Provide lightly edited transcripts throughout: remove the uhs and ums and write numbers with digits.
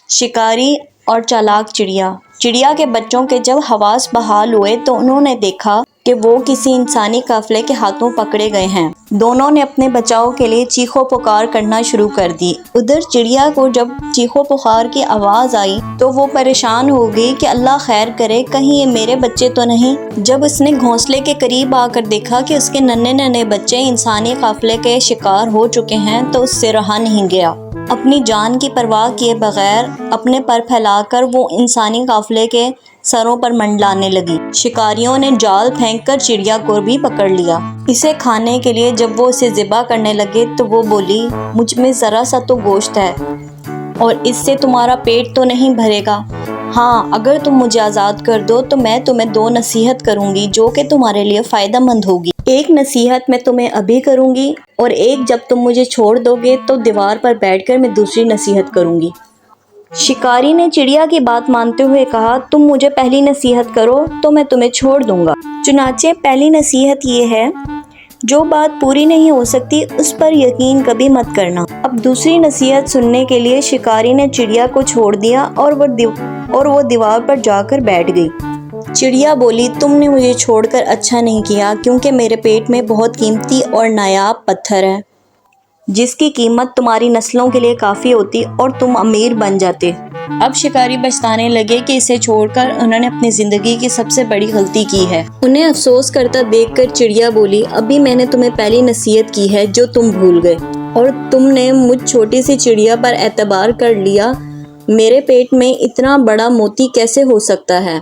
شکاری اور چالاک چڑیا۔ چڑیا کے بچوں کے جب حواس بحال ہوئے تو انہوں نے دیکھا کہ وہ کسی انسانی قافلے کے ہاتھوں پکڑے گئے ہیں۔ دونوں نے اپنے بچاؤ کے لیے چیخو پکار کرنا شروع کر دی۔ ادھر چڑیا کو جب چیخو پکار کی آواز آئی تو وہ پریشان ہو گئی کہ اللہ خیر کرے، کہیں یہ میرے بچے تو نہیں۔ جب اس نے گھونسلے کے قریب آ کر دیکھا کہ اس کے ننھے ننھے بچے انسانی قافلے کے شکار ہو چکے ہیں تو اس سے رہا نہیں گیا۔ اپنی جان کی پرواہ کیے بغیر اپنے پر پھیلا کر وہ انسانی قافلے کے سروں پر منڈلانے لگی۔ شکاریوں نے جال پھینک کر چڑیا کو بھی پکڑ لیا۔ اسے کھانے کے لیے جب وہ اسے ذبح کرنے لگے تو وہ بولی، مجھ میں ذرا سا تو گوشت ہے اور اس سے تمہارا پیٹ تو نہیں بھرے گا۔ ہاں، اگر تم مجھے آزاد کر دو تو میں تمہیں 2 نصیحت کروں گی جو کہ تمہارے لیے فائدہ مند ہوگی۔ ایک نصیحت میں تمہیں ابھی کروں گی اور ایک جب تم مجھے چھوڑ دو گے تو دیوار پر بیٹھ کر میں دوسری نصیحت کروں گی۔ شکاری نے چڑیا کی بات مانتے ہوئے کہا، تم مجھے پہلی نصیحت کرو تو میں تمہیں چھوڑ دوں گا۔ چنانچہ پہلی نصیحت یہ ہے، جو بات پوری نہیں ہو سکتی اس پر یقین کبھی مت کرنا۔ اب دوسری نصیحت سننے کے لیے شکاری نے چڑیا کو چھوڑ دیا اور وہ دیوار پر جا کر بیٹھ گئی۔ چڑیا بولی، تم نے مجھے چھوڑ کر اچھا نہیں کیا، کیونکہ میرے پیٹ میں بہت قیمتی اور نایاب پتھر ہے جس کی قیمت تمہاری نسلوں کے لیے کافی ہوتی اور تم امیر بن جاتے۔ اب شکاری پچھتانے لگے کہ اسے چھوڑ کر انہوں نے اپنی زندگی کی سب سے بڑی غلطی کی ہے۔ انہیں افسوس کرتا دیکھ کر چڑیا بولی، ابھی میں نے تمہیں پہلی نصیحت کی ہے جو تم بھول گئے، اور تم نے مجھ چھوٹی سی چڑیا پر اعتبار کر لیا۔ میرے پیٹ میں اتنا بڑا موتی کیسے ہو سکتا ہے؟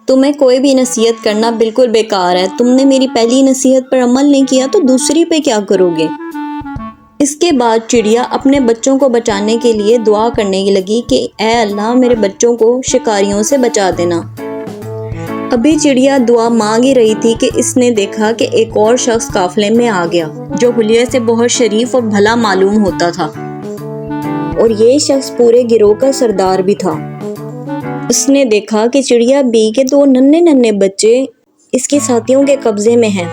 تمہیں کوئی بھی نصیحت کرنا بالکل بیکار ہے۔ تم نے میری پہلی نصیحت پر عمل نہیں کیا تو دوسری پہ کیا کرو گے؟ اس کے بعد چڑیا اپنے بچوں کو بچانے کے لیے دعا کرنے لگی کہ اے اللہ، میرے بچوں کو شکاریوں سے بچا دینا۔ ابھی چڑیا دعا مانگ ہی رہی تھی کہ اس نے دیکھا کہ ایک اور شخص قافلے میں آ گیا جو حلیے سے بہت شریف اور بھلا معلوم ہوتا تھا، اور یہ شخص پورے گروہ کا سردار بھی تھا۔ اس نے دیکھا کہ چڑیا بی کے 2 ننھے ننھے بچے اس کے ساتھیوں کے قبضے میں ہیں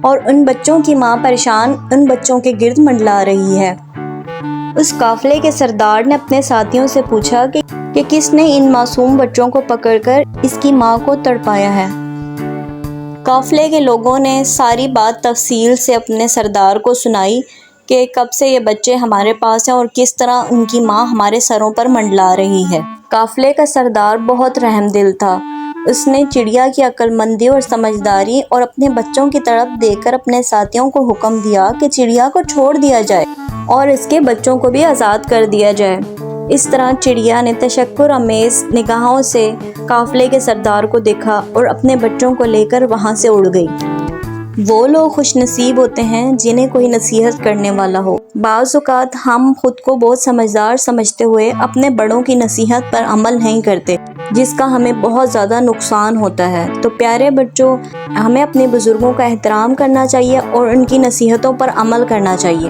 اور ان بچوں کی ماں پریشان ان بچوں کے گرد منڈلا رہی ہے۔ اس قافلے کے سردار نے اپنے ساتھیوں سے پوچھا کہ کس نے ان معصوم بچوں کو پکڑ کر اس کی ماں کو تڑپایا ہے۔ قافلے کے لوگوں نے ساری بات تفصیل سے اپنے سردار کو سنائی کہ کب سے یہ بچے ہمارے پاس ہیں اور کس طرح ان کی ماں ہمارے سروں پر منڈلا رہی ہے۔ قافلے کا سردار بہت رحم دل تھا۔ اس نے چڑیا کی عقل مندی اور سمجھداری اور اپنے بچوں کی طرف دیکھ کر اپنے ساتھیوں کو حکم دیا کہ چڑیا کو چھوڑ دیا جائے اور اس کے بچوں کو بھی آزاد کر دیا جائے۔ اس طرح چڑیا نے تشکر آمیز نگاہوں سے قافلے کے سردار کو دیکھا اور اپنے بچوں کو لے کر وہاں سے اڑ گئی۔ وہ لوگ خوش نصیب ہوتے ہیں جنہیں کوئی نصیحت کرنے والا ہو۔ بعض اوقات ہم خود کو بہت سمجھدار سمجھتے ہوئے اپنے بڑوں کی نصیحت پر عمل نہیں کرتے، جس کا ہمیں بہت زیادہ نقصان ہوتا ہے۔ تو پیارے بچوں، ہمیں اپنے بزرگوں کا احترام کرنا چاہیے اور ان کی نصیحتوں پر عمل کرنا چاہیے۔